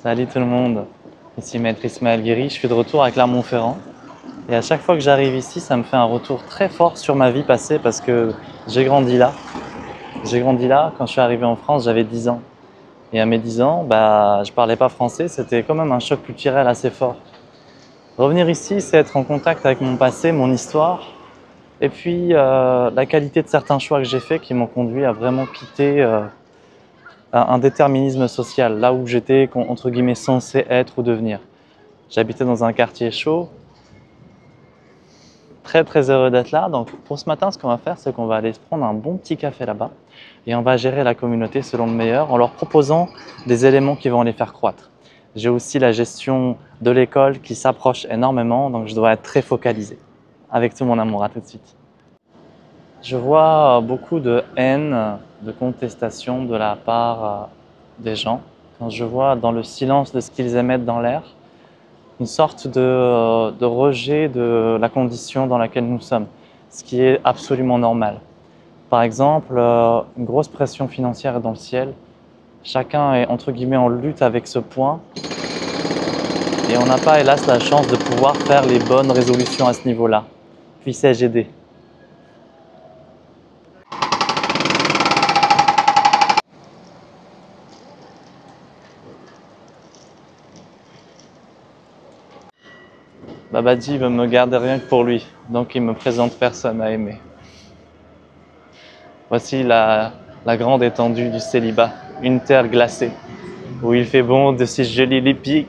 Salut tout le monde, ici Maître Ismaël Guéry, je suis de retour à Clermont-Ferrand et à chaque fois que j'arrive ici, ça me fait un retour très fort sur ma vie passée parce que j'ai grandi là. J'ai grandi là, quand je suis arrivé en France, j'avais 10 ans. Et à mes 10 ans, je parlais pas français, c'était quand même un choc culturel assez fort. Revenir ici, c'est être en contact avec mon passé, mon histoire, et puis la qualité de certains choix que j'ai faits qui m'ont conduit à vraiment quitter un déterminisme social, là où j'étais entre guillemets censé être ou devenir. J'habitais dans un quartier chaud, très très heureux d'être là. Donc pour ce matin, ce qu'on va faire, c'est qu'on va aller se prendre un bon petit café là-bas et on va gérer la communauté selon le meilleur en leur proposant des éléments qui vont les faire croître. J'ai aussi la gestion de l'école qui s'approche énormément, donc je dois être très focalisé. Avec tout mon amour, à tout de suite. Je vois beaucoup de haine, de contestation de la part des gens. Quand je vois dans le silence de ce qu'ils émettent dans l'air, une sorte de rejet de la condition dans laquelle nous sommes, ce qui est absolument normal. Par exemple, une grosse pression financière est dans le ciel. Chacun est entre guillemets en lutte avec ce point et on n'a pas hélas la chance de pouvoir faire les bonnes résolutions à ce niveau-là. Puissais-je aider? Babadji veut me garder rien que pour lui, donc il me présente personne à aimer. Voici la grande étendue du célibat, une terre glacée, où il fait bon de si jolis les pieds.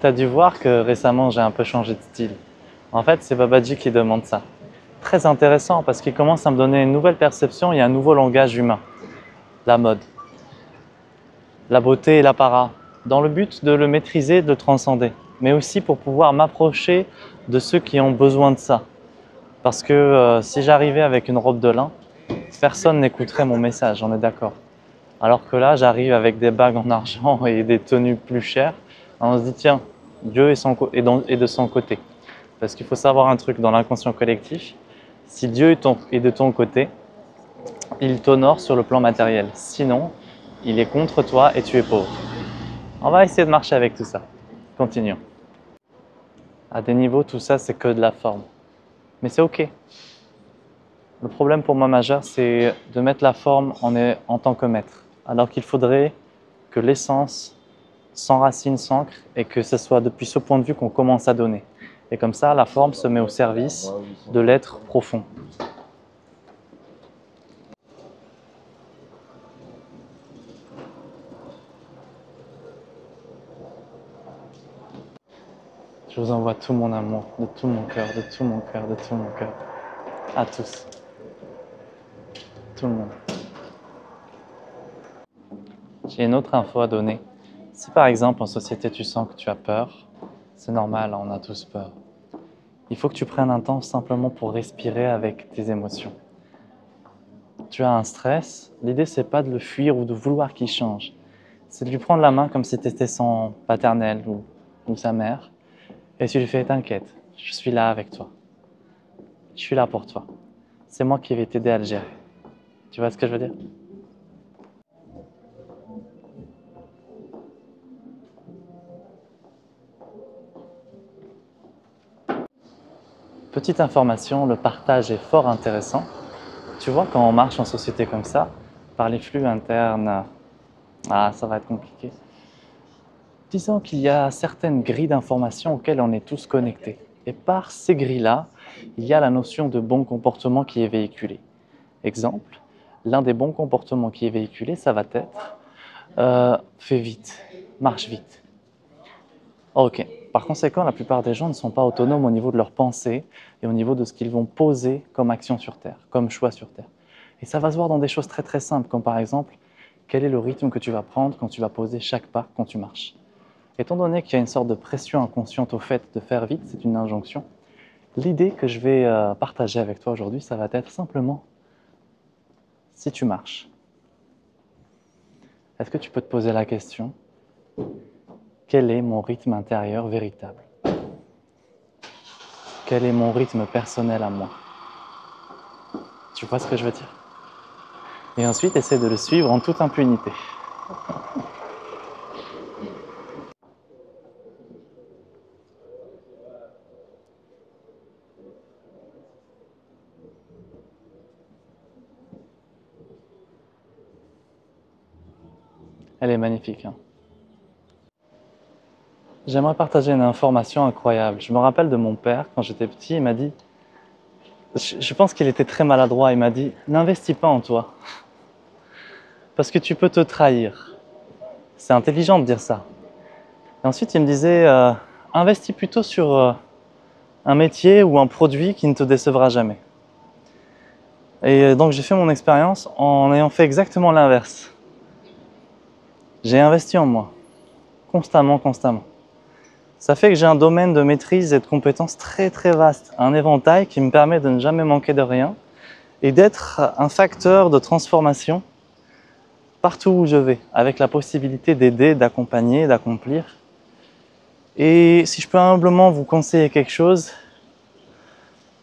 T'as dû voir que récemment j'ai un peu changé de style. En fait, c'est Babadji qui demande ça. Très intéressant parce qu'il commence à me donner une nouvelle perception et un nouveau langage humain. La mode, la beauté et l'apparat, dans le but de le maîtriser, de le transcender, mais aussi pour pouvoir m'approcher de ceux qui ont besoin de ça. Parce que si j'arrivais avec une robe de lin, personne n'écouterait mon message, on est d'accord. Alors que là, j'arrive avec des bagues en argent et des tenues plus chères. On se dit, tiens, Dieu est de son côté. Parce qu'il faut savoir un truc dans l'inconscient collectif, si Dieu est de ton côté, il t'honore sur le plan matériel. Sinon, il est contre toi et tu es pauvre. On va essayer de marcher avec tout ça. Continuons. À des niveaux, tout ça, c'est que de la forme. Mais c'est OK. Le problème pour moi majeur, c'est de mettre la forme en tant que maître. Alors qu'il faudrait que l'essence s'enracine, s'ancre et que ce soit depuis ce point de vue qu'on commence à donner. Et comme ça, la forme se met au service de l'être profond. Je vous envoie tout mon amour, de tout mon cœur, de tout mon cœur, de tout mon cœur. À tous. Tout le monde. J'ai une autre info à donner. Si par exemple en société tu sens que tu as peur, c'est normal, on a tous peur. Il faut que tu prennes un temps simplement pour respirer avec tes émotions. Tu as un stress, l'idée c'est pas de le fuir ou de vouloir qu'il change. C'est de lui prendre la main comme si tu étais son paternel ou sa mère. Et tu lui fais, t'inquiète, je suis là avec toi. Je suis là pour toi. C'est moi qui vais t'aider à le gérer. Tu vois ce que je veux dire? Petite information, le partage est fort intéressant. Tu vois, quand on marche en société comme ça, par les flux internes, ça va être compliqué. Disons qu'il y a certaines grilles d'informations auxquelles on est tous connectés. Et par ces grilles-là, il y a la notion de bon comportement qui est véhiculée. Exemple, l'un des bons comportements qui est véhiculé, ça va être fais vite, marche vite. Ok. Par conséquent, la plupart des gens ne sont pas autonomes au niveau de leurs pensées et au niveau de ce qu'ils vont poser comme action sur Terre, comme choix sur Terre. Et ça va se voir dans des choses très très simples, comme par exemple, quel est le rythme que tu vas prendre quand tu vas poser chaque pas quand tu marches. Étant donné qu'il y a une sorte de pression inconsciente au fait de faire vite, c'est une injonction, l'idée que je vais partager avec toi aujourd'hui, ça va être simplement, si tu marches, est-ce que tu peux te poser la question, quel est mon rythme intérieur véritable? Quel est mon rythme personnel à moi? Tu vois ce que je veux dire? Et ensuite, essaie de le suivre en toute impunité. Elle est magnifique, hein. J'aimerais partager une information incroyable. Je me rappelle de mon père, quand j'étais petit, il m'a dit, je pense qu'il était très maladroit, il m'a dit, n'investis pas en toi, parce que tu peux te trahir. C'est intelligent de dire ça. Et ensuite, il me disait, investis plutôt sur un métier ou un produit qui ne te décevra jamais. Et donc j'ai fait mon expérience en ayant fait exactement l'inverse. J'ai investi en moi, constamment, constamment. Ça fait que j'ai un domaine de maîtrise et de compétences très très vaste, un éventail qui me permet de ne jamais manquer de rien et d'être un facteur de transformation partout où je vais, avec la possibilité d'aider, d'accompagner, d'accomplir. Et si je peux humblement vous conseiller quelque chose,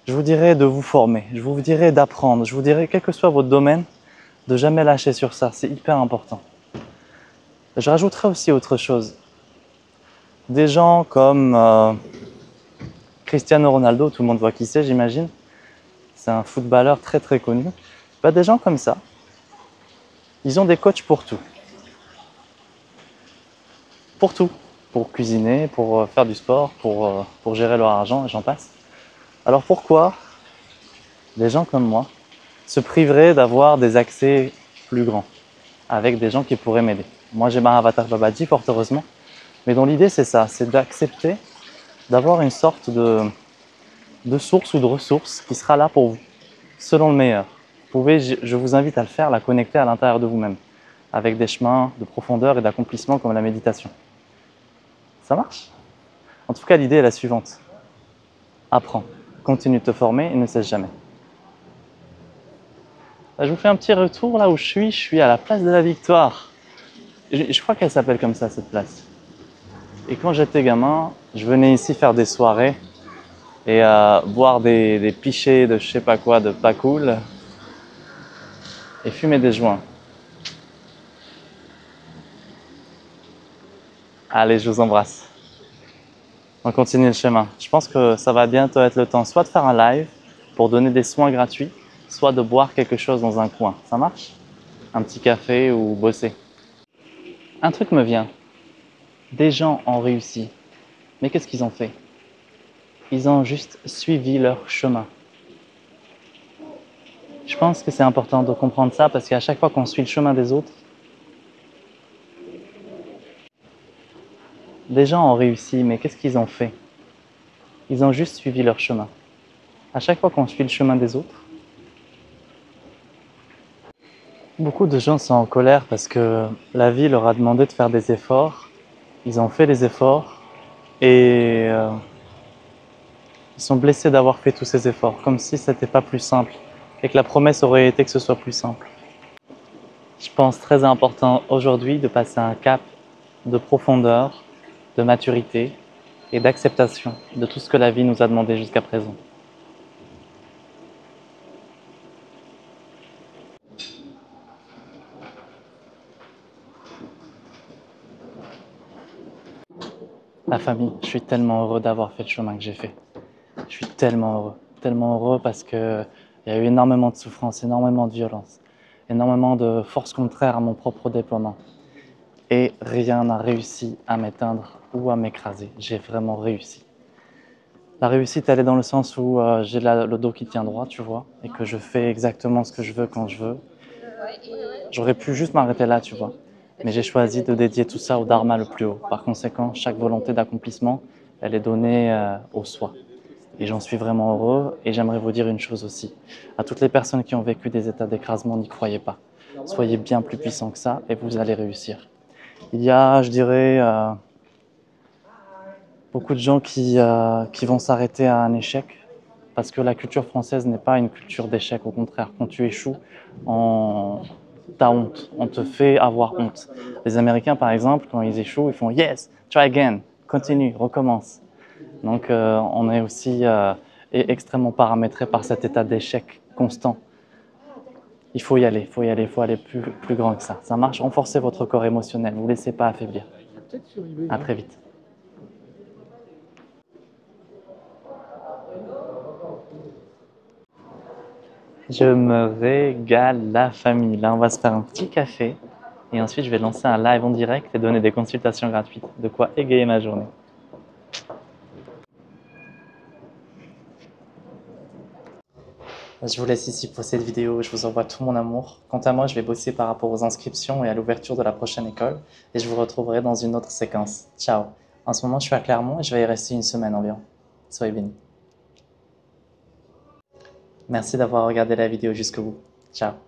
je vous dirais de vous former, je vous dirais d'apprendre, je vous dirais, quel que soit votre domaine, de jamais lâcher sur ça, c'est hyper important. Je rajouterais aussi autre chose. Des gens comme Cristiano Ronaldo, tout le monde voit qui c'est, j'imagine. C'est un footballeur très très connu. Bah, des gens comme ça, ils ont des coachs pour tout. Pour tout. Pour cuisiner, pour faire du sport, pour gérer leur argent, et j'en passe. Alors pourquoi des gens comme moi se priveraient d'avoir des accès plus grands avec des gens qui pourraient m'aider? Moi j'ai Mahavatar Babaji, fort heureusement, mais dont l'idée c'est ça, c'est d'accepter d'avoir une sorte de source ou de ressource qui sera là pour vous, selon le meilleur. Vous pouvez, je vous invite à le faire, la connecter à l'intérieur de vous-même, avec des chemins de profondeur et d'accomplissement comme la méditation. Ça marche? En tout cas, l'idée est la suivante. Apprends, continue de te former et ne cesse jamais. Là, je vous fais un petit retour là où je suis à la place de la Victoire. Je crois qu'elle s'appelle comme ça, cette place. Et quand j'étais gamin, je venais ici faire des soirées et boire des pichets de je sais pas quoi, de pas cool, et fumer des joints. Allez, je vous embrasse. On continue le chemin. Je pense que ça va bientôt être le temps soit de faire un live pour donner des soins gratuits, soit de boire quelque chose dans un coin. Ça marche? Un petit café ou bosser. Un truc me vient. Des gens ont réussi. Mais qu'est-ce qu'ils ont fait? Ils ont juste suivi leur chemin. Je pense que c'est important de comprendre ça parce qu'à chaque fois qu'on suit le chemin des autres, des gens ont réussi, mais qu'est-ce qu'ils ont fait? Ils ont juste suivi leur chemin. À chaque fois qu'on suit le chemin des autres, beaucoup de gens sont en colère parce que la vie leur a demandé de faire des efforts. Ils ont fait les efforts et ils sont blessés d'avoir fait tous ces efforts, comme si ce n'était pas plus simple et que la promesse aurait été que ce soit plus simple. Je pense très important aujourd'hui de passer un cap de profondeur, de maturité et d'acceptation de tout ce que la vie nous a demandé jusqu'à présent. La famille, je suis tellement heureux d'avoir fait le chemin que j'ai fait. Je suis tellement heureux parce qu'il y a eu énormément de souffrance, énormément de violence, énormément de forces contraires à mon propre déploiement. Et rien n'a réussi à m'éteindre ou à m'écraser. J'ai vraiment réussi. La réussite, elle est dans le sens où j'ai le dos qui tient droit, tu vois, et que je fais exactement ce que je veux quand je veux. J'aurais pu juste m'arrêter là, tu vois. Mais j'ai choisi de dédier tout ça au Dharma le plus haut. Par conséquent, chaque volonté d'accomplissement, elle est donnée au soi. Et j'en suis vraiment heureux. Et j'aimerais vous dire une chose aussi. À toutes les personnes qui ont vécu des états d'écrasement, n'y croyez pas. Soyez bien plus puissants que ça et vous allez réussir. Il y a, je dirais, beaucoup de gens qui vont s'arrêter à un échec parce que la culture française n'est pas une culture d'échec. Au contraire, quand tu échoues, t'as honte. On te fait avoir honte. Les Américains, par exemple, quand ils échouent, ils font « Yes, try again, continue, recommence ». Donc, on est aussi extrêmement paramétré par cet état d'échec constant. Il faut y aller, il faut y aller, il faut aller plus grand que ça. Ça marche, renforcez votre corps émotionnel, ne vous laissez pas affaiblir. À très vite. Je me régale la famille. Là, on va se faire un petit café et ensuite je vais lancer un live en direct et donner des consultations gratuites. De quoi égayer ma journée. Je vous laisse ici pour cette vidéo, je vous envoie tout mon amour. Quant à moi, je vais bosser par rapport aux inscriptions et à l'ouverture de la prochaine école et je vous retrouverai dans une autre séquence. Ciao. En ce moment, je suis à Clermont et je vais y rester une semaine environ. Soyez bénis. Merci d'avoir regardé la vidéo jusqu'au bout. Ciao.